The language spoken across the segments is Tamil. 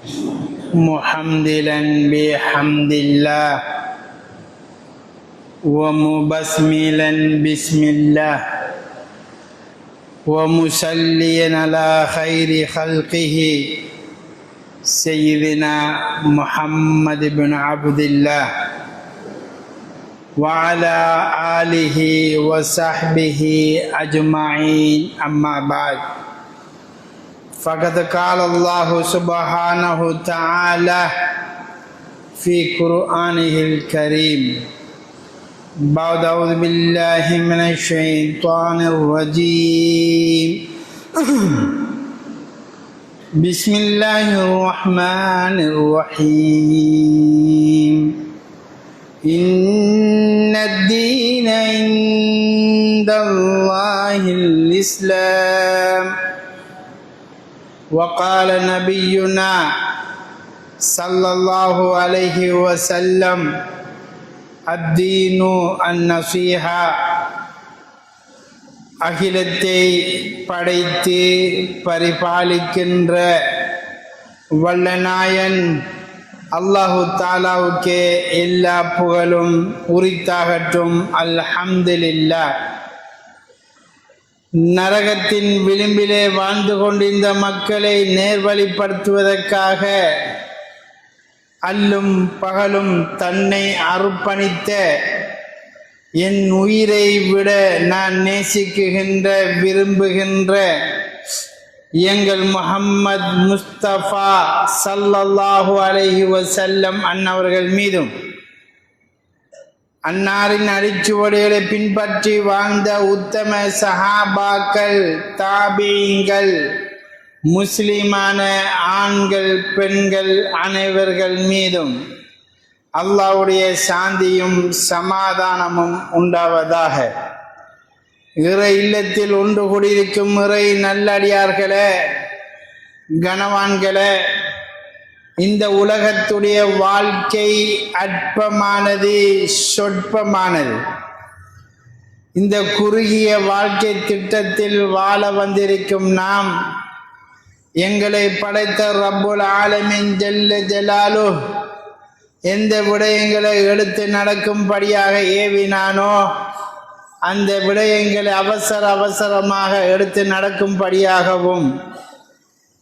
محمدلا بحمد الله ومبسملا بسم الله ومصليا على خير خلقه سيدنا محمد بن عبد الله وعلى آله وصحبه أجمعين أما بعد فقد قال الله سبحانه وتعالى في قرآنه الكريم بعد أعوذ بالله من الشيطان الرجيم بسم الله الرحمن الرحيم إن الدين عند الله الإسلام وقال نبينا صلى الله عليه وسلم الدين النصيحة அகிலத்தை படைத்து பரிபாலிக்கின்ற வல்லநாயன் அல்லாஹு தாலாவுக்கே எல்லா புகழும் உரித்தாகட்டும். அல்ஹம்துலில்லாஹ். நரகத்தின் விளிம்பிலே வாழ்ந்து கொண்டிருந்த மக்களை நேர்வழிப்படுத்துவதற்காக அல்லும் பகலும் தன்னை அர்ப்பணித்த என் உயிரை விட நான் நேசிக்குகின்ற விரும்புகின்ற எங்கள் முஹம்மது முஸ்தபா ஸல்லல்லாஹு அலைஹி வஸல்லம் அன்னவர்கள் மீதும் அன்னாரின் அடிச்சுவடுகளை பின்பற்றி வாழ்ந்த உத்தம சஹாபாக்கள், தாபீங்கள், முஸ்லிமான ஆண்கள் பெண்கள் அனைவர்கள் மீதும் அல்லாஹ்வுடைய சாந்தியும் சமாதானமும் உண்டாவதாக. இறை இல்லத்தில் ஒன்று கூடியிருக்கும் இறை நல்லடியார்களே, கனவான்களே, இந்த உலகத்துடைய வாழ்க்கை அற்பமானது, சொற்பமானது. இந்த குறுகிய வாழ்க்கை திட்டத்தில் வாழ வந்திருக்கும் நாம், எங்களை படைத்த ரப்புல் ஆலமீன் ஜல்ல ஜலாலு எந்த விடயங்களை எடுத்து நடக்கும்படியாக ஏவினானோ அந்த விடயங்களை அவசரமாக எடுத்து நடக்கும்படியாகவும்,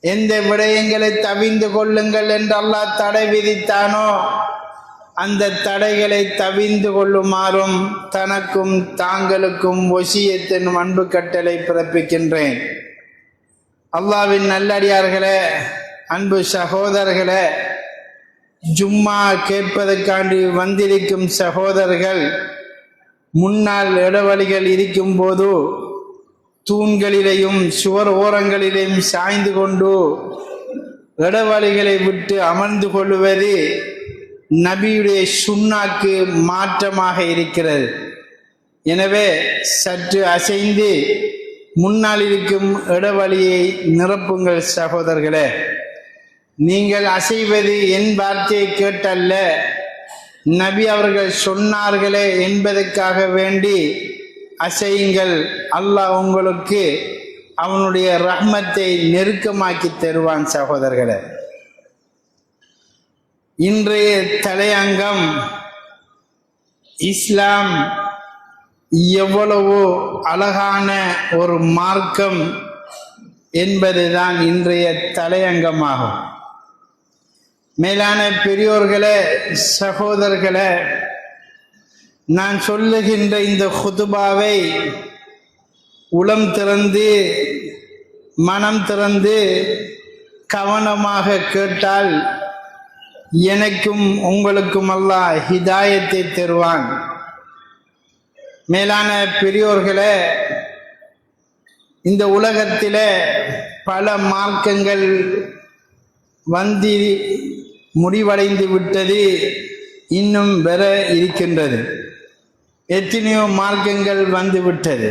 எந்த விடயங்களை தவிந்து கொள்ளுங்கள் என்று அல்லாஹ் தடை விதித்தானோ அந்த தடைகளை தவிந்து கொள்ளுமாறும் தனக்கும் தாங்களுக்கும் வசியத்தின் அன்பு கட்டளை பிறப்பிக்கின்றேன். அல்லாஹ்வின் நல்லடியார்களே, அன்பு சகோதரர்களே, ஜும்மா கேட்பதற்காண்டி வந்திருக்கும் சகோதரர்கள், முன்னால் இடவழிகள் இருக்கும் போது தூண்களிலேயும் சுவர் ஓரங்களிலேயும் சாய்ந்து கொண்டு இடவழிகளை விட்டு அமர்ந்து கொள்வது நபியுடைய சுன்னாக்கு மாற்றமாக இருக்கிறது. எனவே சற்று அசைந்து முன்னால் இருக்கும் இடவழியை நிரப்புங்கள் சகோதரர்களே. நீங்கள் அசைவது என் வார்த்தையை கேட்டல்ல, நபி அவர்கள் சொன்னார்களே என்பதற்காக வேண்டி அசையுங்கள். அல்லாஹ் உங்களுக்கு அவனுடைய ரஹ்மத்தை நெருக்கமாக்கி தருவான். சகோதரர்களே, இன்றைய தலையங்கம் இஸ்லாம் எவ்வளவு அழகான ஒரு மார்க்கம் என்பதுதான் இன்றைய தலையங்கமாகும். மேலான பெரியோர்களே, சகோதரர்களே, நான் சொல்லுகின்ற இந்த குதுபாவை உளம் திறந்து மனம் திறந்து கவனமாக கேட்டால் எனக்கும் உங்களுக்கும் அல்லாஹ் ஹிதாயத்தை தருவான். மேலான பெரியோர்களே, இந்த உலகத்திலே பல மார்க்கங்கள் வந்து முடிவடைந்து விட்டது, இன்னும் வர இருக்கின்றது. எத்தனையோ மார்க்கங்கள் வந்து விட்டது.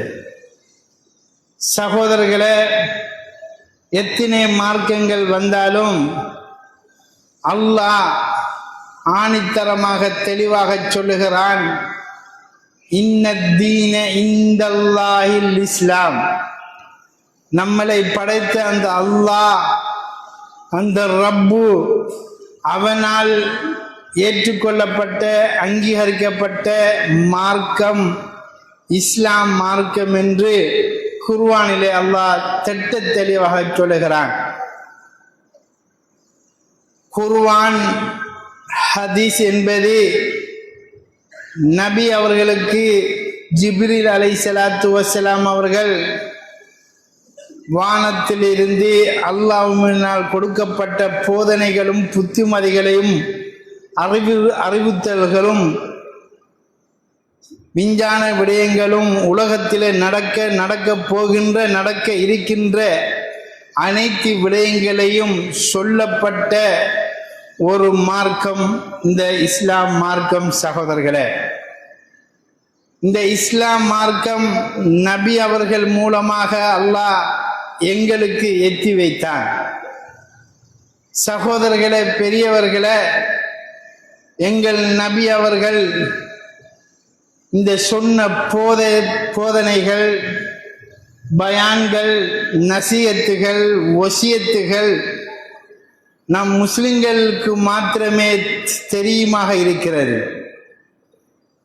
சகோதரர்களே, எத்தனை மார்க்கங்கள் வந்தாலும் அல்லாஹ் ஆணித்தரமாக தெளிவாக சொல்லுகிறான், இன்னத்தீன இந்தல்லாஹில் இஸ்லாம். நம்மளை படைத்த அந்த அல்லாஹ் அந்த ரப்பு அவனால் ஏற்றுக்கொள்ளப்பட்ட அங்கீகரிக்கப்பட்ட மார்க்கம் இஸ்லாம் மார்க்கம் என்று குர்ஆனிலே அல்லாஹ் திட்டத் தெளிவாக சொல்லுகிறான். குர்ஆன் ஹதீஸ் என்பது நபி அவர்களுக்கு ஜிப்ரீல் அலைஹிஸ்ஸலாத்து வஸ்ஸலாம் அவர்கள் வானத்தில் இருந்து அல்லாஹ்வினால் கொடுக்கப்பட்ட போதனைகளும் புத்திமதிகளையும் அறிவுறுத்தல்களும் விஞ்ஞான விடயங்களும் உலகத்திலே நடக்க போகின்ற நடக்க இருக்கின்ற அனைத்து விடயங்களையும் சொல்லப்பட்ட ஒரு மார்க்கம் இந்த இஸ்லாம் மார்க்கம். சகோதரர்களே, இந்த இஸ்லாம் மார்க்கம் நபி அவர்கள் மூலமாக அல்லாஹ் எங்களுக்கு எத்தி வைத்தான். சகோதரர்களே, பெரியவர்களே, எங்கள் நபி அவர்கள் இந்த சொன்ன போதனைகள், பயான்கள், நசியத்துகள், வசியத்துகள் நம் முஸ்லிம்களுக்கு மாத்திரமே தெரியுமாக இருக்கிறது.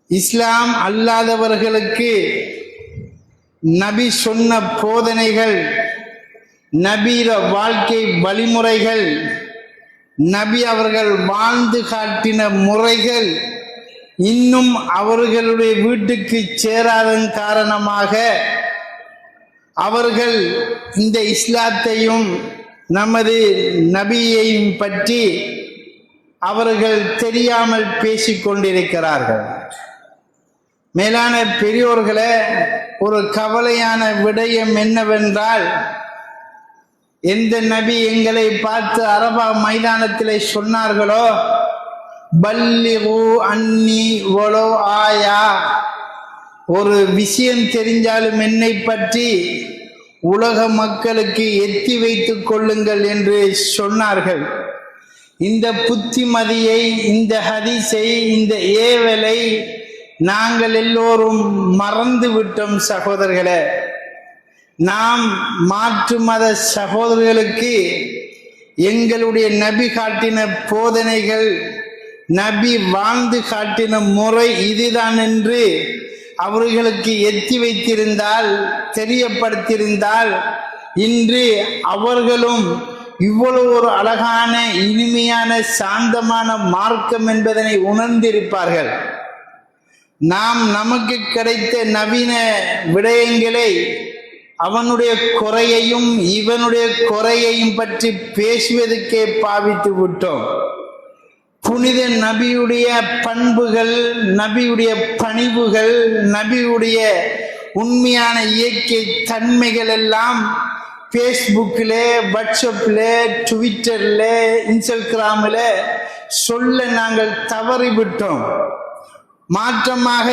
இஸ்லாம் அல்லாதவர்களுக்கு நபி சொன்ன போதனைகள், நபியில வாழ்க்கை வழிமுறைகள், நபி அவர்கள் வாழ்ந்து காட்டின முறைகள் இன்னும் அவர்களுடைய வீட்டுக்கு சேராதன் காரணமாக அவர்கள் இந்த இஸ்லாத்தையும் நமது நபியையும் பற்றி அவர்கள் தெரியாமல் பேசிக்கொண்டிருக்கிறார்கள். மேலான பெரியோர்களே, ஒரு கவலையான விடயம் என்னவென்றால், எந்த நபி எங்களை பார்த்து அரபா மைதானத்திலே சொன்னார்களோ, பல்லிகு அன்னி வலோ ஆயா, ஒரு விஷயம் தெரிஞ்சாலும் என்னை பற்றி உலக மக்களுக்கு எத்தி வைத்துக் கொள்ளுங்கள் என்று சொன்னார்கள். இந்த புத்திமதியை, இந்த ஹதீஸை, இந்த ஏவலை நாங்கள் எல்லோரும் மறந்து விட்டோம். சகோதரர்களே, நாம் மாற்று மத சகோதரர்களுக்கு எங்களுடைய நபி காட்டின போதனைகள், நபி வாழ்ந்து காட்டின முறை இதுதான் என்று அவர்களுக்கு எத்தி வைத்திருந்தால், தெரியப்படுத்தியிருந்தால், இன்று அவர்களும் இவ்வளவு ஒரு அழகான, இனிமையான, சாந்தமான மார்க்கம் என்பதனை உணர்ந்திருப்பார்கள். நாம் நமக்கு கிடைத்த நவீன விடயங்களை, அவனுடைய குறையையும் இவனுடைய குறையையும் பற்றி பேசுவதற்கே பாவித்து விட்டோம். புனித நபியுடைய பண்புகள், நபியுடைய பணிவுகள், நபியுடைய உண்மையான இயற்கை தன்மைகள் எல்லாம் ஃபேஸ்புக்கில், வாட்ஸ்அப்பில், ட்விட்டரில், இன்ஸ்டாகிராமில் சொல்ல நாங்கள் தவறிவிட்டோம். மாற்றமாக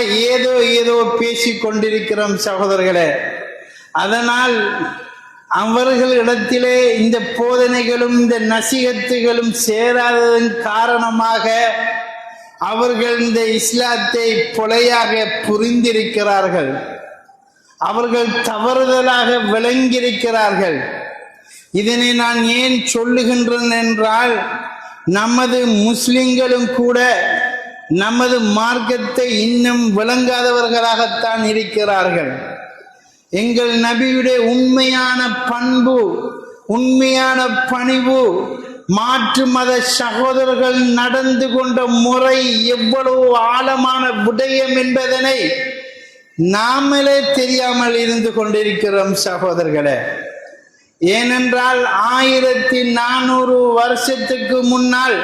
ஏதோ பேசிக்கொண்டிருக்கிறோம். சகோதரர்களே, அதனால் அவர்களிடத்திலே இந்த போதனைகளும் இந்த நசிகத்துகளும் சேராததன் காரணமாக அவர்கள் இந்த இஸ்லாத்தை பொலையாக புரிந்திருக்கிறார்கள். அவர்கள் தவறுதலாக விளங்கியிருக்கிறார்கள். இதனை நான் ஏன் சொல்லுகின்றேன் என்றால், நமது முஸ்லிம்களும் கூட நமது மார்க்கத்தை இன்னும் விளங்காதவர்களாகத்தான் இருக்கிறார்கள். எங்கள் நபியுடைய உண்மையான பண்பு, உண்மையான பணிவு, மாற்று மத சகோதரர்கள் நடந்து கொண்ட முறை எவ்வளவு ஆழமான விடயம் என்பதனை நாமளே தெரியாமல் இருந்து கொண்டிருக்கிறோம். சகோதரர்களே, ஏனென்றால் 1400 வருஷத்துக்கு முன்னால்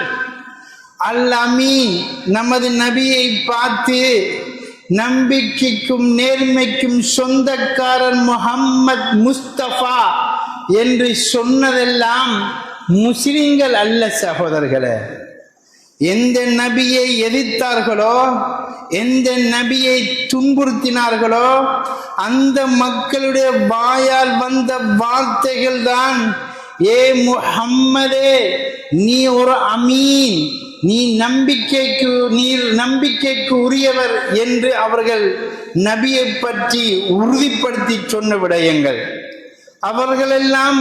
அல் அமீன் நமது நபியை பார்த்து, நம்பிக்கைக்கும் நேர்மைக்கும் சொந்தக்காரன் முஹம்மத் முஸ்தபா என்று சொன்னதெல்லாம் முஸ்லிம்கள் அல்ல. சகோதரர்களே, எந்த நபியை எதிர்த்தார்களோ, எந்த நபியை துன்புறுத்தினார்களோ, அந்த மக்களுடைய வாயால் வந்த வார்த்தைகள் தான், ஏ முஹம்மதே, நீ ஒரு அமீன், நீர் நம்பிக்கைக்கு உரியவர் என்று அவர்கள் நபியை பற்றி உறுதிப்படுத்தி சொன்ன விடயங்கள். அவர்களெல்லாம்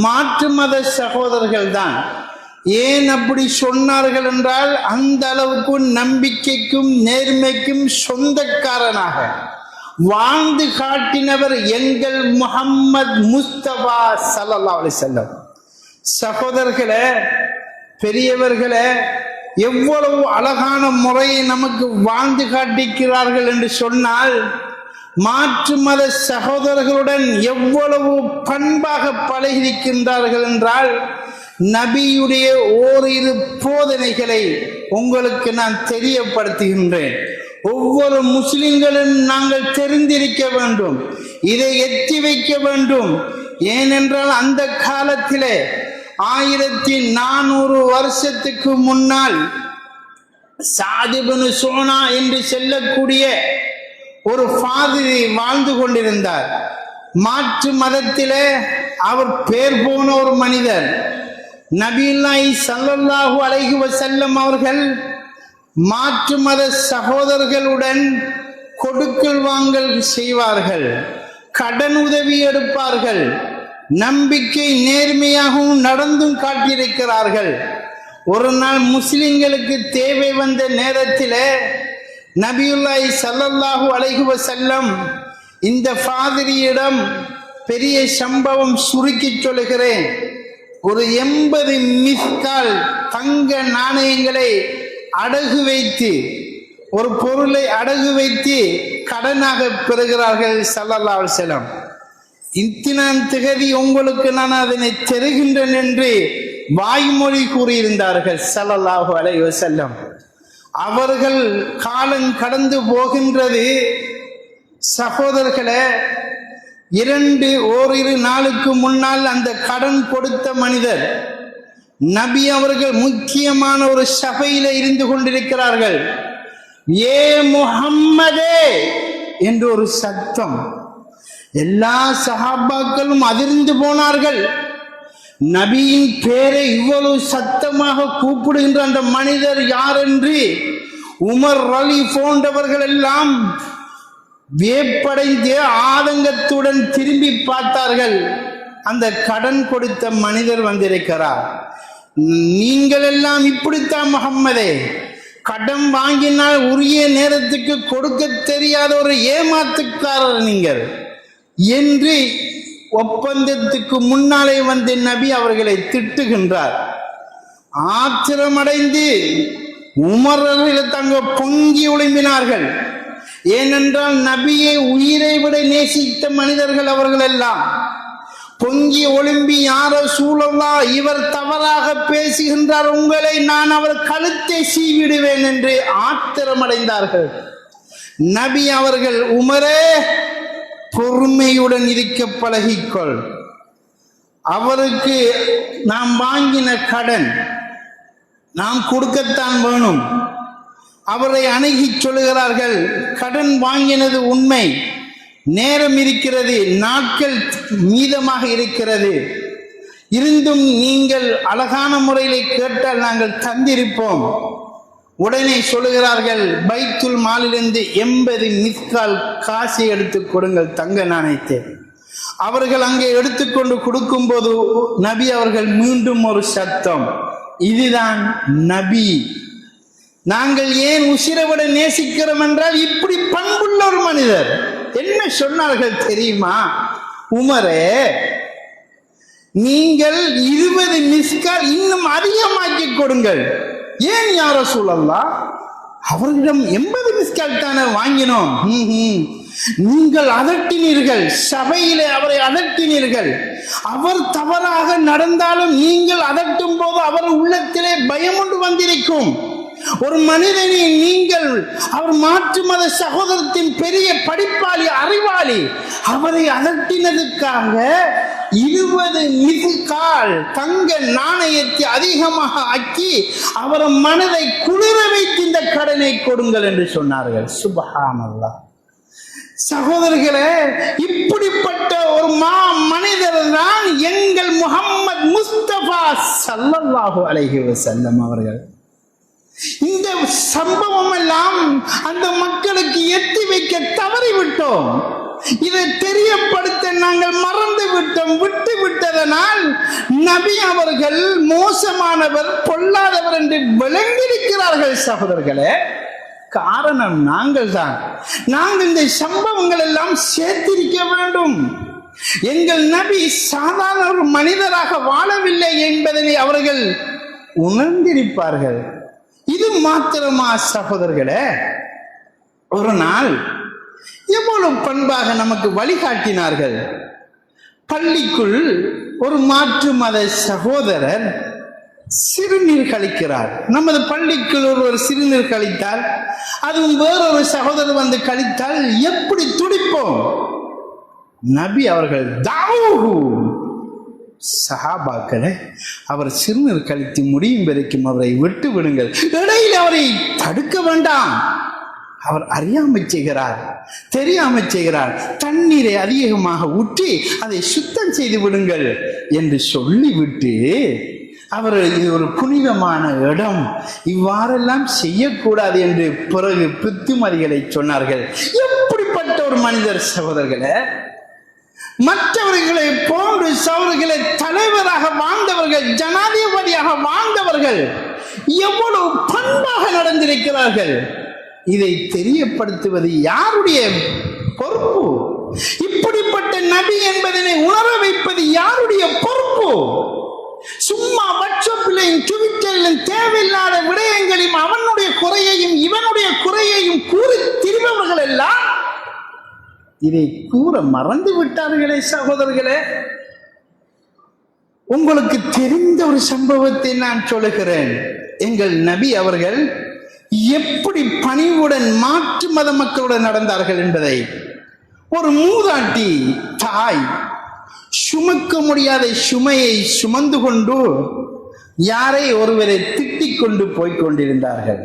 மாற்று மத சகோதரர்கள் தான். ஏன் அப்படி சொன்னார்கள் என்றால், அந்த அளவுக்கு நம்பிக்கைக்கும் நேர்மைக்கும் சொந்தக்காரனாக வாழ்ந்து காட்டினவர் எங்கள் முஹம்மது முஸ்தபா ஸல்லல்லாஹு அலைஹி வஸல்லம். சகோதரர்களே, பெரியவர்களே, எவ்வளவு அழகான முறையை நமக்கு வாழ்ந்து காட்டிக்கிறார்கள் என்று சொன்னால், மாற்று மத சகோதரர்களுடன் எவ்வளவு பண்பாக பழகியிருக்கின்றார்கள் என்றால், நபியுடைய ஓரிரு போதனைகளை உங்களுக்கு நான் தெரியப்படுத்துகின்றேன். ஒவ்வொரு முஸ்லிம்களும் நாங்கள் தெரிந்திருக்க வேண்டும், இதை எத்தி வைக்க வேண்டும். ஏனென்றால் அந்த காலத்திலே 1400 வருஷத்துக்கு முன்னால் சாத் இப்னு சோனா என்று சொல்லக்கூடிய ஒரு ஃபாதிரி வாழ்ந்து கொண்டிருந்தார். மாற்று மதத்திலே அவர் பேர் போன ஒரு மனிதர். நபியுல்லாஹி ஸல்லல்லாஹு அலைஹி வஸல்லம் அவர்கள் மாற்று மத சகோதரர்களுடன் கொடுக்கல் வாங்கல் செய்வார்கள், கடன் உதவி எடுப்பார்கள், நம்பிக்கை நேர்மையாகவும் நடந்தும் காட்டியிருக்கிறார்கள். ஒரு நாள் முஸ்லிம்களுக்கு தேவை வந்த நேரத்திலே நபியுல்லாஹி ஸல்லல்லாஹு அலைஹி வஸல்லம் இந்த ஃபாதிரியிடம் பெரிய சம்பவம் சுருக்கி சொல்லுகிறேன், ஒரு 80 மிஸ்கால் தங்க நாணயங்களை அடகு வைத்து, ஒரு பொருளை அடகு வைத்து கடனாக பெறுகிறார்கள் ஸல்லல்லாஹு அலைஹி வஸல்லம். இத்தினான் திகதி உங்களுக்கு நான் அதனை தருகின்றேன் என்று வாய்மொழி கூறியிருந்தார்கள் ஸல்லல்லாஹு அலைஹி வஸல்லம். அவர்கள் காலம் கடந்து போகின்றது. சகோதரர்களே, ஓரிரு நாளுக்கு முன்னால் அந்த கடன் கொடுத்த மனிதர் நபி அவர்கள் முக்கியமான ஒரு சபையில இருந்து கொண்டிருக்கிறார்கள். ஏ முஹம்மதே என்று ஒரு சத்தம். எல்லா சஹாபாக்களும் அதிர்ந்து போனார்கள். நபியின் பேரை இவ்வளவு சத்தமாக கூப்பிடுகின்ற அந்த மனிதர் யார் என்று உமர் அலி போன்றவர்கள் எல்லாம் வியப்படைந்து ஆதங்கத்துடன் திரும்பி பார்த்தார்கள். அந்த கடன் கொடுத்த மனிதர் வந்திருக்கிறார். நீங்கள் எல்லாம் இப்படித்தான் முஹம்மதே, கடன் வாங்கினால் உரிய நேரத்துக்கு கொடுக்க தெரியாத ஒரு ஏமாத்துக்காரர் நீங்கள் என்று ஒப்பந்தத்துக்கு முன்னாலே வந்து நபி அவர்களை திட்டுகின்றார். ஆத்திரமடைந்து உமர்கள் தங்க பொங்கி ஒளிம்பினார்கள். ஏனென்றால் நபியை உயிரை விட நேசித்த மனிதர்கள் அவர்கள் எல்லாம். பொங்கி ஒளிம்பி, யார சூழல்லா, இவர் தவறாக பேசுகின்றார், உங்களை நான் அவர் கழுத்தை சீவிடுவேன் என்று ஆத்திரமடைந்தார்கள். நபி அவர்கள், உமரே பொறுமையுடன் இருக்க பழகிக்கொள், அவருக்கு நாம் வாங்கின கடன் நாம் கொடுக்கத்தான் வேணும். அவரை அணுகி சொல்லுகிறார்கள், கடன் வாங்கினது உண்மை, நேரம் இருக்கிறது, நாட்கள் மீதமாக இருக்கிறது, இருந்தும் நீங்கள் அழகான முறையில் கேட்டால் நாங்கள் தந்திருப்போம். உடனே சொல்லுகிறார்கள், பைத்துல் மாலிலிருந்து 80 மிஸ்கால் காசை எடுத்து கொடுங்கள், தங்க நாணயத்தை. அவர்கள் அங்கே எடுத்துக்கொண்டு கொடுக்கும் போது நபி அவர்கள் மீண்டும் ஒரு சத்தம், இதுதான் நபி. நாங்கள் ஏன் உசிரை விட நேசிக்கிறோம் என்றால் இப்படி பண்புள்ள ஒரு மனிதர். என்ன சொன்னார்கள் தெரியுமா? உமரே, நீங்கள் 20 மிஸ்கால் இன்னும் அதிகமாக்கி கொடுங்கள். ஏன் யார சூழல்லாம், அவர்களிடம் 80 மிஸ்கால் தானே வாங்கினோம். நீங்கள் அதட்டினீர்கள், சபையிலே அவரை அதட்டினீர்கள். அவர் தவறாக நடந்தாலும் நீங்கள் அதட்டும் போது அவர் உள்ளத்திலே பயம் ஒன்று வந்திருக்கும். ஒரு மனிதனை நீங்கள், அவர் மாற்று மத சகோதரத்தின் பெரிய படிப்பாளி, அறிவாளி, அவரை அதட்டினதுக்காக 20 மிஸ்கால் தங்க நாணயத்தை அதிகமாக ஆக்கி அவர் மனதை குளிர வைத்து இந்த கடனை கொடுங்கள் என்று சொன்னார்கள். சுப்ஹானல்லாஹ். சகோதரர்களே, இப்படிப்பட்ட ஒரு மனிதர் தான் எங்கள் முஹம்மது முஸ்தபா ஸல்லல்லாஹு அலைஹி வஸல்லம் அவர்கள். இந்த சம்பவம் எல்லாம் அந்த மக்களுக்கு எத்தி வைக்க தவறிவிட்டோம். இதை தெரியப்படுத்த நாங்கள் மறந்து விட்டோம். விட்டு விட்டதனால் நபி அவர்கள் மோசமானவர், பொல்லாதவர் என்று விளங்கியிருக்கிறார்கள் சகோதரர்களே. காரணம் நாங்கள் தான். நாங்கள் இந்த சம்பவங்கள் எல்லாம் சேர்த்திருக்க வேண்டும். எங்கள் நபி சாதாரண ஒரு மனிதராக வாழவில்லை என்பதனை அவர்கள் உணர்ந்திருப்பார்கள். இது மாத்திரமா சகோதரர்களே? ஒரு நாள் எவ்வளவு பண்பாக நமக்கு வழிகாட்டினார்கள். பள்ளிக்குள் ஒரு மாற்று மத சகோதரர் சிறுநீர் கழிக்கிறார். நமது பள்ளிக்குள் ஒருவர் சிறுநீர் கழித்தால், அதுவும் வேறொரு சகோதரர் வந்து கழித்தால் எப்படி துடிப்போம்? நபி அவர்கள் தாவூஹு சஹாபாக்களே, அவர் சிறுநீர் கழித்து முடியும் வரைக்கும் அவரை விட்டு விடுங்கள், இடையில் அவரை தடுக்க வேண்டாம். அவர் அறியாமல் செய்கிறார், தெரியாமல் செய்கிறார், தண்ணீரை அதிகமாக ஊற்றி அதை சுத்தம் செய்து விடுங்கள் என்று சொல்லிவிட்டு அவர் இது ஒரு புனிதமான இடம், இவ்வாறெல்லாம் செய்யக்கூடாது என்று பிறகு புத்திமதிகளை சொன்னார்கள். எப்படிப்பட்ட ஒரு மனிதர் சகோதரர்களே! மற்றவர்களை போன்று சகோதரர்களை தலைவராக வாழ்ந்தவர்கள், ஜனாதிபதியாக வாழ்ந்தவர்கள் எவ்வளவு பண்பாக நடந்திருக்கிறார்கள். இதை தெரியப்படுத்துவது யாருடைய பொறுப்பு? இப்படிப்பட்ட நபி என்பதனை உணர வைப்பது யாருடைய பொறுப்பு? சும்மா வாட்ஸ்அப்பிலையும் ட்விட்டரிலும் தேவையில்லாத விடயங்களையும் அவனுடைய குறையையும் இவனுடைய குறையையும் கூறி திரிபவர்கள் எல்லாம் இதை கூற மறந்து விட்டார்களே சகோதரர்களே. உங்களுக்கு தெரிந்த ஒரு சம்பவத்தை நான் சொல்லுகிறேன். எங்கள் நபி அவர்கள் எப்படி பணிவுடன் மாற்று மத மக்களுடன் நடந்தார்கள் என்பதை. ஒரு மூதாட்டி தாய் சுமக்க முடியாத சுமையை சுமந்து கொண்டு யாரை ஒருவரை திட்டிக் கொண்டு போய்க் கொண்டிருந்தார்கள்.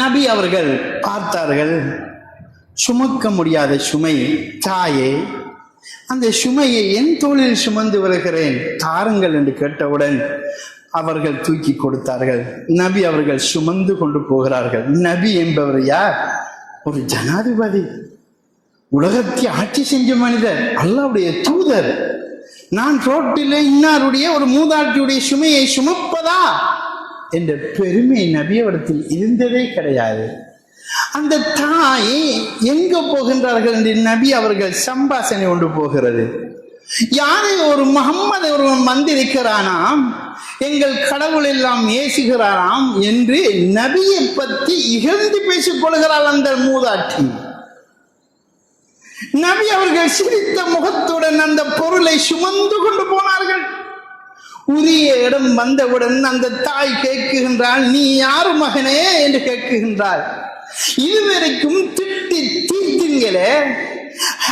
நபி அவர்கள் பார்த்தார்கள், சுமக்க முடியாத சுமை தாயே, அந்த சுமையை என் தோளில் சுமந்து வருகிறேன், தாருங்கள் என்று கேட்டவுடன் அவர்கள் தூக்கி கொடுத்தார்கள். நபி அவர்கள் சுமந்து கொண்டு போகிறார்கள். நபி என்பவர் யார்? ஒரு ஜனாதிபதி, உலகத்தை ஆட்சி செஞ்ச மனிதர், அல்லாஹ்வுடைய தூதர். நான் ரோட்டில் இன்னாருடைய ஒரு மூதாட்டியுடைய சுமையை சுமப்பதா என்ற பெருமை நபியவரத்தில் இருந்ததே கிடையாது. அந்த தாய் எங்க போகின்றார்கள் என்று நபி அவர்கள் சம்பாஷணை கொண்டு போகிறது. யாரை ஒரு முகம்மது ஒருவன் வந்திருக்கிறானாம், எங்கள் கடவுள் எல்லாம் ஏசுகிறாராம் என்று நபியை பற்றி இகழ்ந்து பேசிக் கொள்கிறாள் அந்த மூதாட்டி. நபி அவர்கள் சிரித்த முகத்துடன் அந்த பொருளை சுமந்து கொண்டு போனார்கள். உரிய இடம் வந்தவுடன் அந்த தாய் கேட்குகின்றாள், நீ யாரு மகனே என்று கேட்குகின்றாள். இதுவரைக்கும் திட்டி தீர்த்தீங்களே,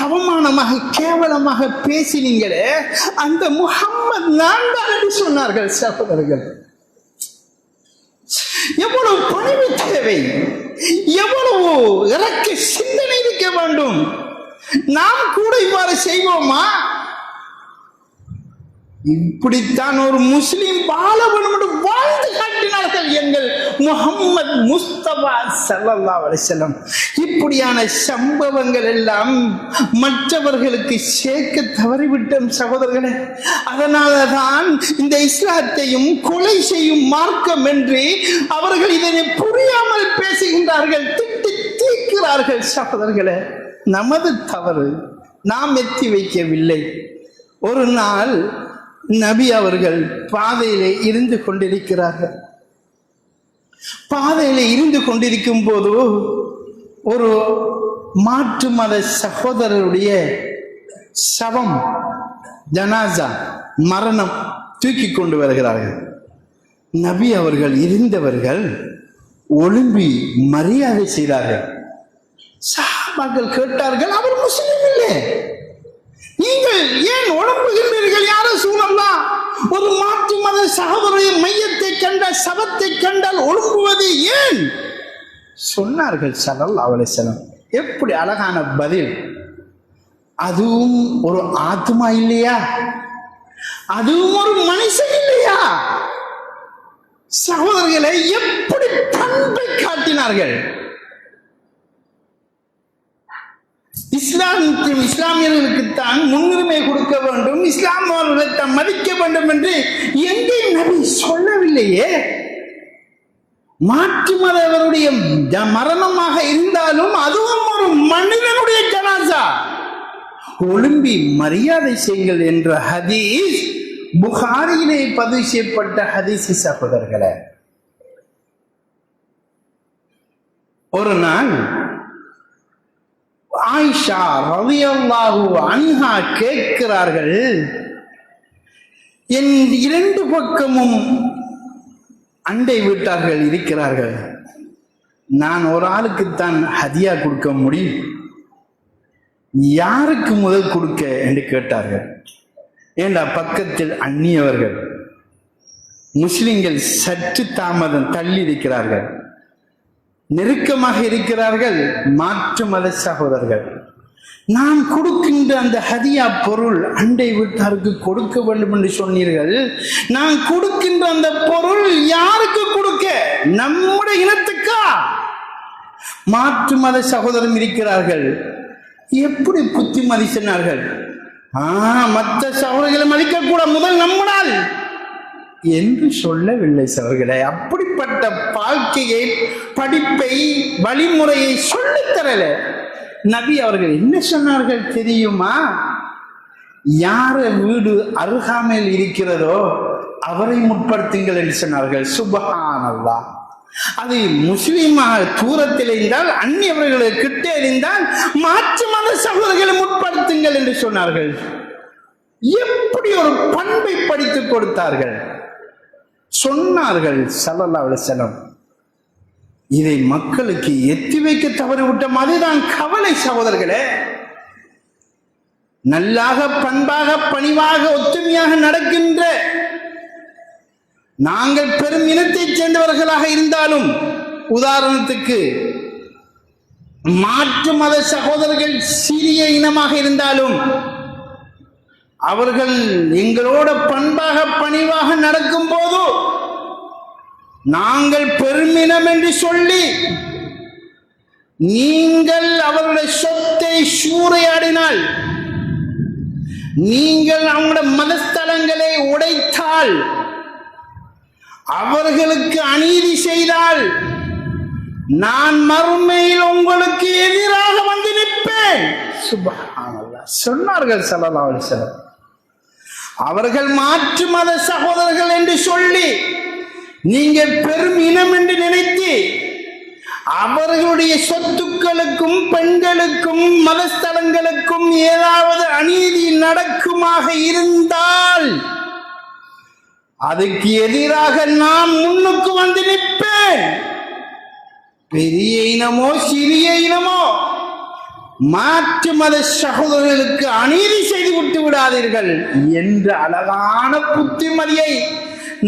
அவமானமாக கேவலமாக பேசினீங்களே, அந்த முஹம்மது நான் தான் என்று சொன்னார்கள். சகோதரர்கள், எவ்வளவு பணிவு தேவை, எவ்வளவு இறக்க சிந்தனை இருக்க வேண்டும். நாம் கூட இவ்வாறு செய்வோமா? இப்படித்தான் ஒரு முஸ்லிம் வாழ வேண்டும் என்று வாழ்ந்து காட்டினார்கள் எங்கள் முஹம்மது முஸ்தபா ஸல்லல்லாஹு அலைஹி வஸல்லம். இப்படியான சம்பவங்கள் எல்லாம் மற்றவர்களுக்கு சேர்க்க தவறிவிட்டோம் சகோதரர்களே. அதனாலதான் இந்த இஸ்லாத்தையும் கொலை செய்யும் மார்க்கம் என்று அவர்கள் இதனை புரியாமல் பேசுகின்றார்கள், திட்டி தீர்க்கிறார்கள். சகோதரர்களே, நமது தவறு, நாம் எத்தி வைக்கவில்லை. ஒரு நாள் நபி அவர்கள் பாதையிலே இருந்து கொண்டிருக்கிறார்கள். பாதையிலே இருந்து கொண்டிருக்கும் போது ஒரு மாற்று மத சகோதரருடைய சவம், ஜனாசா, மரணம் தூக்கி கொண்டு வருகிறார்கள். நபி அவர்கள் இருந்தவர்கள் ஒழும்பி மரியாதை செய்தார்கள். சஹாபாக்கள் கேட்டார்கள், அவர் முஸ்லிம் இல்லை, நீங்கள் ஏன் உடம்புகின்றீர்கள்? யார சூழல்லாம் ஒரு மாற்று மத சகோதரிய மையத்தை கண்டால், சவத்தை கண்டால் ஒழுங்குவது ஏன் சொன்னார்கள் ஸல்லல்லாஹு அலைஹி வஸல்லம். எப்படி அழகான பதில்! அதுவும் ஒரு ஆத்மா இல்லையா? அதுவும் ஒரு மனுஷன் இல்லையா? சகோதரர்களை எப்படி பண்பை காட்டினார்கள்! இஸ்லாமியர்களுக்குத்தான் முன்னுரிமை கொடுக்க வேண்டும், இஸ்லாமியர்களை தான் மதிக்க வேண்டும் என்று எங்கே நபி சொல்லவில்லையே. மாற்று மதவருடைய மரணமாக இருந்தாலும் அதுவும் ஒரு மனிதனுடைய ஜனாசா, ஒழும்பி மரியாதை செய்யுங்கள் என்ற ஹதீஸ் புகாரியிலே பதிவு செய்யப்பட்ட ஹதீஸ். சகோதரர்களே, ஒரு நாள் ஆயிஷா ரலியல்லாஹு அன்ஹா கேட்கிறார்கள், என் இரண்டு பக்கமும் அண்டை வீட்டார்கள் இருக்கிறார்கள், நான் ஒரு ஆளுக்குத்தான் ஹதியா கொடுக்க முடியும், யாருக்கு முதல் கொடுக்க என்று கேட்டார்கள். ஏண்டா பக்கத்தில் அந்நியவர்கள், முஸ்லிம்கள் சற்று தாமதம் தள்ளி இருக்கிறார்கள், நெருக்கமாக இருக்கிறார்கள் மாற்று மத சகோதரர்கள். நான் கொடுக்கின்ற அந்த ஹதியா பொருள் அண்டை வீட்டாருக்கு கொடுக்க வேண்டும் என்று சொன்னீர்கள், நான் கொடுக்கின்ற அந்த பொருள் யாருக்கு கொடுக்க? நம்முடைய இனத்துக்கா? மாற்று மத சகோதரன் இருக்கிறார்கள். எப்படி புத்திமதி சொன்னார்கள்? மற்ற சகோதரர்களை மதிக்கக்கூட, முதல் நம்முடால் என்று சொல்லவில்லை சகோதரர்களே. அப்படிப்பட்ட வாழ்க்கையை, படிப்பை, வழிமுறையை சொல்லித்தரல நபி அவர்கள். என்ன சொன்னார்கள் தெரியுமா? யார வீடு அருகாமையில் இருக்கிறதோ அவரை முற்படுத்துங்கள் என்று சொன்னார்கள். சுப்ஹானல்லாஹ். அது முஸ்லீமாக தூரத்தில் இருந்தால், அந்நியவர்களை கிட்ட இருந்தால் மாற்று மத சகோதரர்களை முற்படுத்துங்கள் என்று சொன்னார்கள். எப்படி ஒரு பண்பை படித்துக் கொடுத்தார்கள், சொன்னார்கள் ஸல்லல்லாஹு அலைஹி வஸல்லம். இதை மக்களுக்கு எத்தி வைக்க தவறிவிட்டோம், அதுதான் கவலை சகோதரர்களே. நல்லாக, பண்பாக, பணிவாக, ஒத்துமையாக நடக்கின்ற நாங்கள் பெரும் இனத்தைச் சேர்ந்தவர்களாக இருந்தாலும், உதாரணத்துக்கு மாற்று மத சகோதரர்கள் சிறிய இனமாக இருந்தாலும், அவர்கள் எங்களோட பண்பாக, பணிவாக நடக்கும் போது நாங்கள் பெருமினம் என்று சொல்லி நீங்கள் அவர்களுடைய சொத்தை சூறையாடினால், நீங்கள் அவங்களுடைய மதஸ்தலங்களை உடைத்தால், அவர்களுக்கு அநீதி செய்தால், நான் மறுமையில் உங்களுக்கு எதிராக வந்து நிற்பேன். சுப்ஹானல்லாஹ் சொன்னார்கள் ஸல்லல்லாஹு அலைஹி வஸல்லம். அவர்கள் மாற்று மத சகோதரர்கள் என்று சொல்லி நீங்கள் பெரும் இனம் என்று நினைத்து அவர்களுடைய சொத்துக்களுக்கும், பெண்களுக்கும், மதஸ்தலங்களுக்கும் ஏதாவது அநீதி நடக்குமாக இருந்தால் அதுக்கு எதிராக நான் முன்னுக்கு வந்து நிற்பேன். பெரிய இனமோ சிறிய இனமோ மாற்று மத சகோதரர்களுக்கு அநீதி செய்து விட்டு விடாதீர்கள் என்ற அழகான புத்திமதியை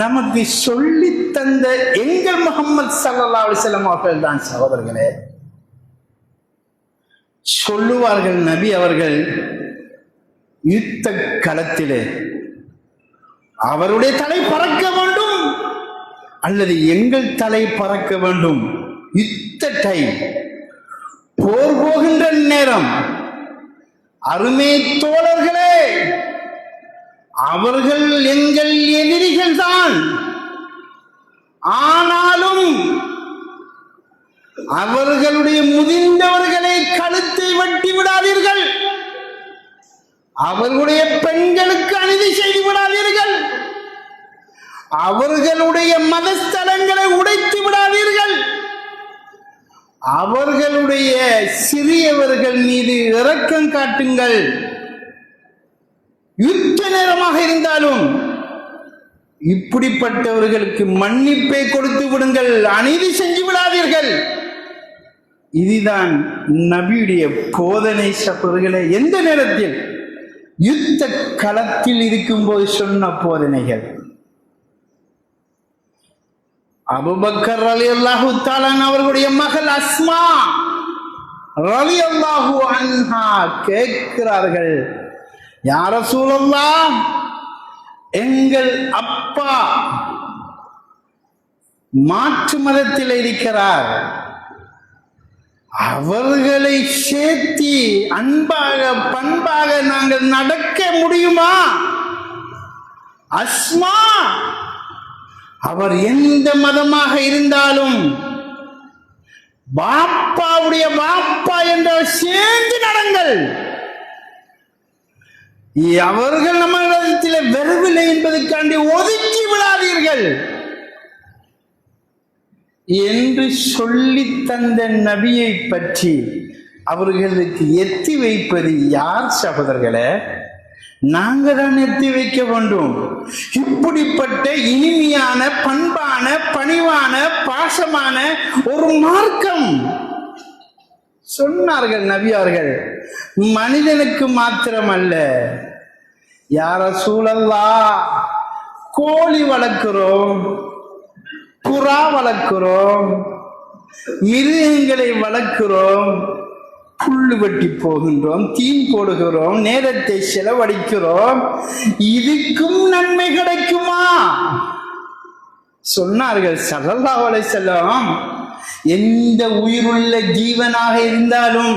நமக்கு சொல்லி தந்த எங்கள் முஹம்மது ஸல்லல்லாஹு அலைஹி வஸல்லம் அவர்கள் தான் சகோதரர்களே. சொல்லுவார்கள் நபி அவர்கள், யுத்த களத்திலே அவருடைய தலை பறக்க வேண்டும் அல்லது எங்கள் தலை பறக்க வேண்டும். யுத்த டைம், போர் போகின்ற நேரம், அருமை தோழர்களே, அவர்கள் எங்கள் எதிரிகள் தான். ஆனாலும் அவர்களுடைய முதிர்ந்தவர்களை கழுத்தை வெட்டி விடாதீர்கள், அவர்களுடைய பெண்களுக்கு அநீதி செய்து விடாதீர்கள், அவர்களுடைய மதஸ்தலங்களை உடைத்து விடாதீர்கள், அவர்களுடைய சிறியவர்கள் மீது இரக்கம் காட்டுங்கள். யுத்த நேரமாக இருந்தாலும் இப்படிப்பட்டவர்களுக்கு மன்னிப்பை கொடுத்து விடுங்கள், அநீதி செஞ்சு விடாதீர்கள். இதுதான் நபியுடைய போதனை சகோதரர்களே. எந்த நேரத்தில்? யுத்த களத்தில் இருக்கும்போது சொன்ன போதனைகள். அபூபக்கர் ரலியல்லாஹு தஆலா அவர்களுடைய மகள் அஸ்மா ரலியல்லாஹு அன்ஹா கேட்கிறார்கள், யா ரசூலல்லாஹ், எங்கள் அப்பா மாற்று மதத்தில் இருக்கிறார், அவர்களை சேர்த்தி அன்பாக பண்பாக நாங்கள் நடக்க முடியுமா? அஸ்மா அவர் எந்த மதமாக இருந்தாலும் பாப்பாவுடைய பாப்பா என்ற சேர்ந்து நடங்கள். அவர்கள் நம்மிடத்தில் வரவில்லை என்பதற்காண்டி ஒதுக்கி விடாதீர்கள் என்று சொல்லி தந்த நபியை பற்றி அவர்களுக்கு எத்தி வைப்பது யார் சகோதரர்களே? நாங்க தான் எத்தி வைக்க வேண்டும். இப்படிப்பட்ட இனிமையான பண்பான பணிவான பாசமான ஒரு மார்க்கம் சொன்னார்கள் நபியார்கள். மனிதனுக்கு மாத்திரமல்ல, யா ரசூலல்லாஹ், கோழி வளர்க்கிறோம், புறா வளர்க்கிறோம், மிருகங்களை வளர்க்கிறோம், புல்லு வெட்டி போகின்றோம், தீன் போடுகிறோம், நேரத்தை செலவழிக்கிறோம், இதுக்கும் நன்மை கிடைக்குமா? சொன்னார்கள் ஸல்லல்லாஹு அலைஹி வஸல்லம், எந்த உயிருள்ள ஜீவனாக இருந்தாலும்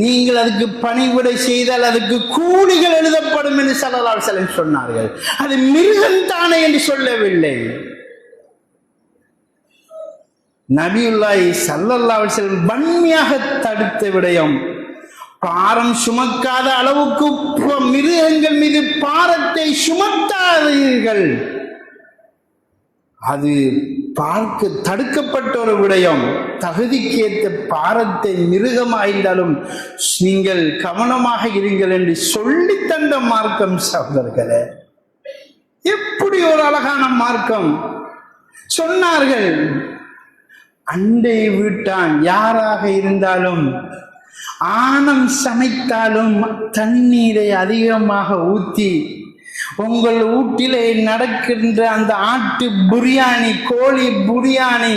நீங்கள் அதுக்கு பணிவிடை செய்தால் அதுக்கு கூலிகள் எழுதப்படும் என்று ஸல்லல்லாஹு அலைஹி வஸல்லம் சொன்னார்கள். அது மிருகம் தானே என்று சொல்லவில்லை. நபியுல்லாஹி ஸல்லல்லாஹு அலைஹி வஸல்லம் வன்மையாக தடுத்த விடயம், பாரம் சுமக்காத அளவுக்கு மிருகங்கள் மீது பாரத்தை சுமத்தாதீர்கள். அது பார்க்க தடுக்கப்பட்ட ஒரு விடயம். தகுதிக்கேற்ற பாரத்தை மிருகமாயிருந்தாலும் நீங்கள் கவனமாக இருங்கள் என்று சொல்லி தந்த மார்க்கம் சகோதரர்களே. எப்படி ஒரு அழகான மார்க்கம் சொன்னார்கள். அண்டை வீட்டான் யாராக இருந்தாலும் ஆணம் சமைத்தாலும் தண்ணீரை அதிகமாக ஊற்றி உங்கள் வீட்டிலே நடக்கின்ற அந்த ஆட்டு பிரியாணி, கோழி பிரியாணி,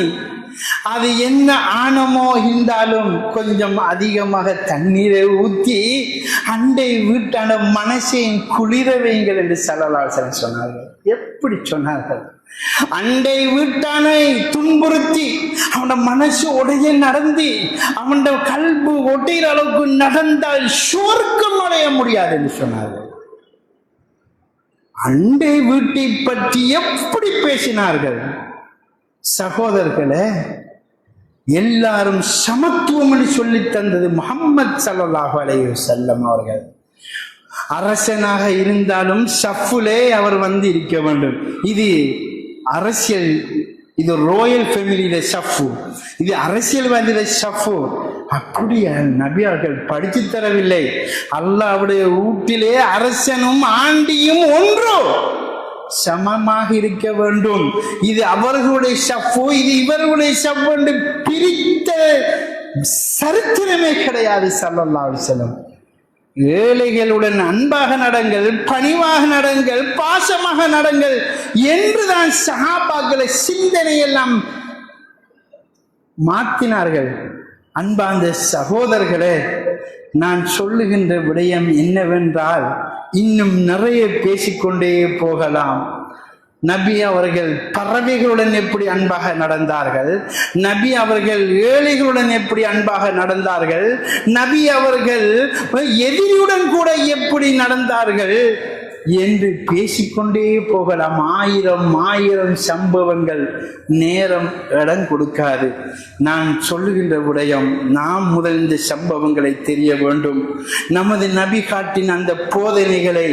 அது என்ன ஆணமோ இருந்தாலும் கொஞ்சம் அதிகமாக தண்ணீரை ஊற்றி அண்டை வீட்டான மனசை குளிர வைங்கள் என்று ஸல்லல்லாஹு அலைஹி வஸல்லம் சொன்னார்கள். எப்படி சொன்னார்கள்? அண்டை வீட்டானை துன்புறுத்தி அவனோட மனசு உடைய நடந்து அவனோட கல்பு ஒட்டிற அளவுக்கு நடந்தால் சொர்க்கம் அடைய முடியாது என்று சொன்னார்கள். அண்டை வீட்டை பற்றி எப்படி பேசினார்கள் சகோதரர்களே. எல்லாரும் சமத்துவம் என்று சொல்லி தந்தது முஹம்மது ஸல்லல்லாஹு அலைஹி வஸல்லம் அவர்கள். அரசனாக இருந்தாலும் சஃப்புலே அவர் வந்து இருக்க வேண்டும். இது அரசியல், இது ராயல் ஃபேமிலியில சஃப்பு, இது அரசியல்வாதியில சஃப்பு. அப்படிய நபியார்கள் படித்து தரவில்லை. அல்லாஹ்வுடைய வீட்டிலே அரசனும் ஆண்டியும் ஒன்று சமமாக இருக்க வேண்டும். இது அவர்களுடைய சஃப்பு, இது இவர்களுடைய சஃப்பு என்று பிரித்த சரித்திரமே கிடையாது ஸல்லல்லாஹு அலைஹி வஸல்லம். ஏழைகளுடன் அன்பாக நடங்கள், பணிவாக நடங்கள், பாசமாக நடங்கள் என்றுதான் சஹாபாக்களை சிந்தனையெல்லாம் மாற்றினார்கள். அன்பார்ந்த சகோதரர்களே, நான் சொல்லுகின்ற விடயம் என்னவென்றால் இன்னும் நிறைய பேசிக்கொண்டே போகலாம். நபி அவர்கள் பறவைகளுடன் எப்படி அன்பாக நடந்தார்கள், நபி அவர்கள் ஏழைகளுடன் எப்படி அன்பாக நடந்தார்கள், நபி அவர்கள் எதிரியுடன் கூட எப்படி நடந்தார்கள் என்று பேசிக்கொண்டே போகலாம். ஆயிரம் ஆயிரம் சம்பவங்கள், நேரம் இடம் கொடுக்காது. நான் சொல்லுகின்ற விடயம், நாம் முதல் இந்த சம்பவங்களை தெரிய வேண்டும். நமது நபி காட்டின் அந்த போதனைகளை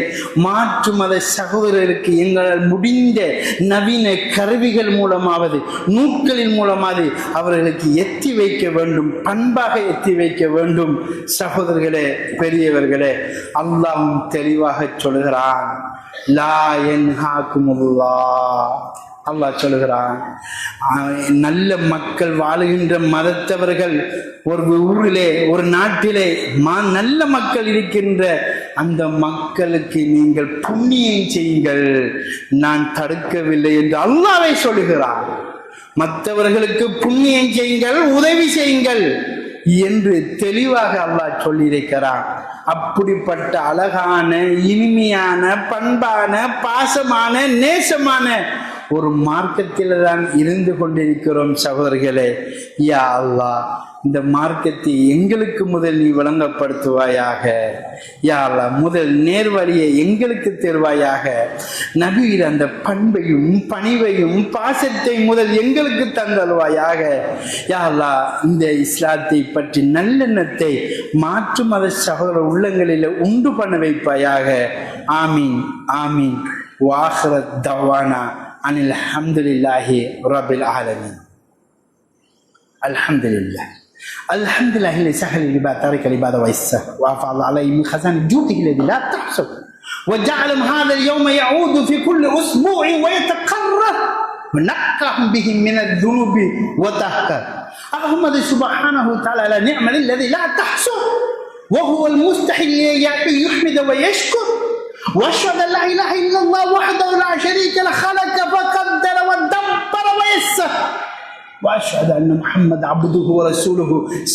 மாற்று மத சகோதரருக்கு எங்களால் முடிந்த நவீன கருவிகள் மூலமாவது நூட்களின் மூலமாவது அவர்களுக்கு எத்தி வைக்க வேண்டும், பண்பாக எத்தி வைக்க வேண்டும். சகோதரர்களே, பெரியவர்களே, அல்லாஹ் தெளிவாக சொல்கிறான், லா யன்ஹாகுமுல்லாஹ், அல்லாஹ் சொல்லுகிறான், நல்ல மக்கள் வாழுகின்ற மதத்தவர்கள் ஒரு ஊரிலே ஒரு நாட்டிலே நல்ல மக்கள் இருக்கின்ற அந்த மக்களுக்கு நீங்கள் புண்ணியம் செய்யுங்கள், நான் தடுக்கவில்லை என்று அல்லாஹ்வே சொல்லுகிறான். மற்றவர்களுக்கு புண்ணியம் செய்யுங்கள், உதவி செய்யுங்கள் என்று தெளிவாக அல்லாஹ் சொல்லியிருக்கிறான். அப்படிப்பட்ட அழகான, இனிமையான, பண்பான, பாசமான, நேசமான ஒரு மார்க்கத்தில் தான் இருந்து கொண்டிருக்கிறோம் சகோதரர்களே. யா அல்லாஹ், இந்த மார்க்கத்தை எங்களுக்கு முதல் நீ விளங்கப்படுத்துவாயாக. யா அல்லாஹ், முதல் நேர்வழியை எங்களுக்கு தருவாயாக. நபியில் அந்த பண்பையும் பணிவையும் பாசத்தை முதல் எங்களுக்கு தந்தல்வாயாக. யா அல்லாஹ், இந்த இஸ்லாத்தை பற்றி நல்லெண்ணத்தை மாற்று மத சகோதர உள்ளங்களில் உண்டு பண்ண வைப்பாயாக. ஆமீன் ஆமீன். வாஹிரத் தவானா அனில் ஹம்துலில்லாஹி ரபில் ஆலமீன். அல்ஹம்துலில்லாஹ் الحمد لله الذي سهل العباد ترك العباد ويسر وافضل عليه من خزان جوده الذي لا تحصر وجعل هذا اليوم يعود في كل اسبوع ويتقرر ونقهم به من الذنوب وتهكر. احمد سبحانه وتعالى على نعمه الذي لا تحصر وهو المستحيل يحمد ويشكر. واشهد ان لا اله الا الله وحده لا شريك له خلق فقدر ودبر ويسر. واشهد ان محمد عبده ورسوله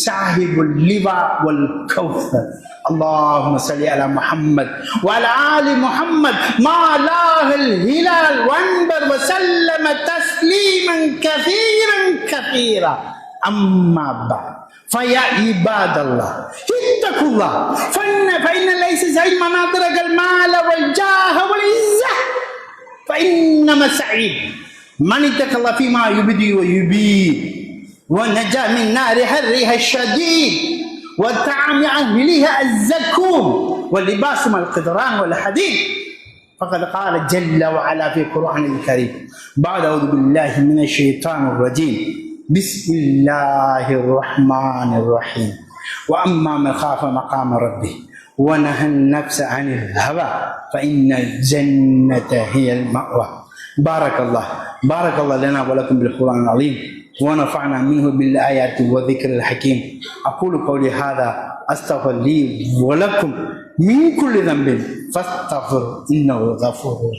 صاحب اللواء والكوثر. اللهم صل على محمد وعلى ال محمد ما لاح الهلال وانبر وسلم تسليما كثيرا كثيرا. اما بعد فيا عباد الله اتقوا الله فان ليس زي من ادرك المال والجاه والعزه فانما سعيد من اتقى الله فيما يبدي ويبيد ونجا من نار حرها الشديد وطعام اهلها الزكوم واللباس مع القدران والحديد. فقد قال جل وعلا في القران الكريم بعد اعوذ بالله من الشيطان الرجيم بسم الله الرحمن الرحيم واما من خاف مقام ربه ونهى النفس عن الهوى فان الجنه هي المأوى. بارك الله لنا ولكم بالقرآن العظيم ونفعنا منه بالآيات والذكر الحكيم. أقول قولي هذا أستغفر لي ولكم من كل ذنب فاستغفر إنه غفور.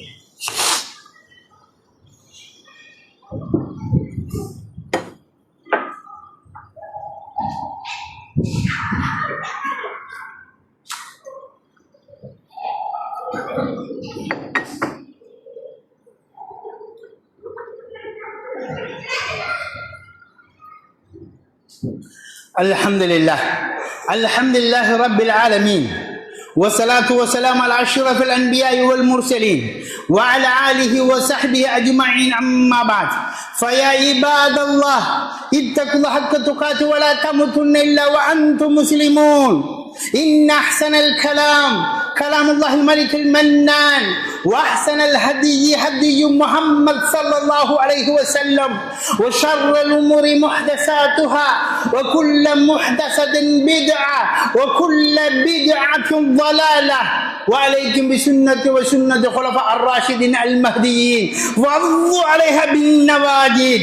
الحمد لله رب العالمين والصلاة والسلام على أشرف الأنبياء والمرسلين وعلى آله وصحبه أجمعين. أما بعد فيا عباد الله اتقوا الله حق تقاته ولا تموتن إلا وأنتم مسلمون. إن أحسن الكلام كلام الله الملك المنان وأحسن الهدي هدي محمد صلى الله عليه وسلم وشر الأمور محدثاتها وكل محدثة بدعة وكل بدعة ضلالة. وعليكم بسنة وسنة خلفاء الراشدين المهديين وعضوا عليها بالنواجذ.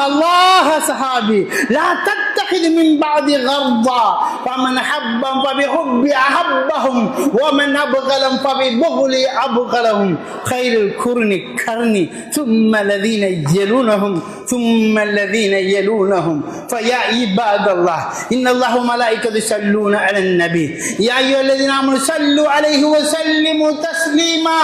الله صحابي لا تتخذ من بعد غرضا فمن أحبهم فبحب أحبهم ومن أبغلهم فببغل أبغلهم. خير القرن قرني ثم الذين يلونهم ثم الذين يلونهم. فيا عباد الله إن الله وملائكته يصلون على النبي يا أيها الذين آمنوا صلوا عليه وسلموا تسليما.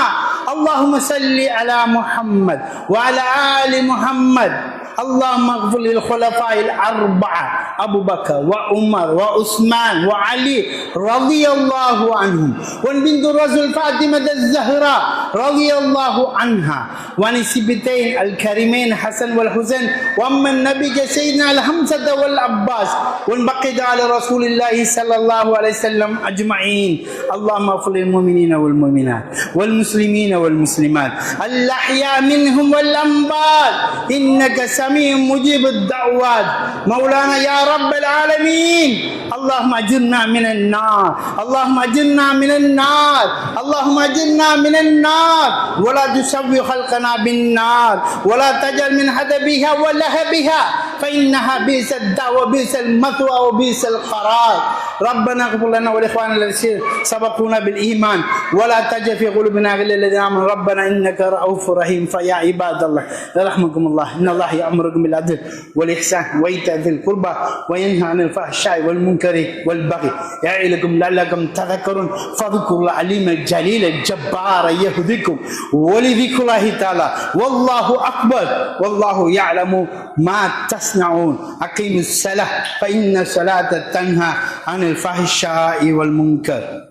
اللهم صل على محمد وعلى آل محمد. اللهم اغفر للخلفاء الأربعة أبو بكر وعمر وعثمان وعلي رضي الله عنهم وبنت الرسول فاطمة الزهراء رضي الله عنها وعن السبتين الكريمين حسن والحسين وأما النبي سيدنا الحمزة والعباس والبقية على رسول الله صلى الله عليه وسلم أجمعين. اللهم اغفر للمؤمنين والمؤمنات والمسلمين والمسلمات الأحياء منهم والأموات إنك سميع مجيب الدعوات. مولانا يا رب العالمين اللهم أجرنا من النار اللهم أجرنا من النار اللهم أجرنا من النار ولا تسوي خلقنا بالنار ولا تجعل من حدبها ولهبها فإنها بئس الدعوة وبئس المثوى وبئس القرار. ربنا اغفر لنا ولإخواننا الذين سبقونا بالإيمان ولا تجعل في قلوبنا غلا للذين آمنوا ربنا إنك رؤوف رحيم. فيا عباد الله رحمكم الله إن الله يأمر يأمركم بالعدل والإحسان وإيتاء ذي القربى وينهى عن الفحشاء والمنكر والبغي يعظكم لعلكم تذكرون فاذكروا العليم الجليل الجبار يهديكم ولذكر الله تعالى والله أكبر والله يعلم ما تصنعون أقيموا الصلاة فإن الصلاة تنهى عن الفحشاء والمنكر.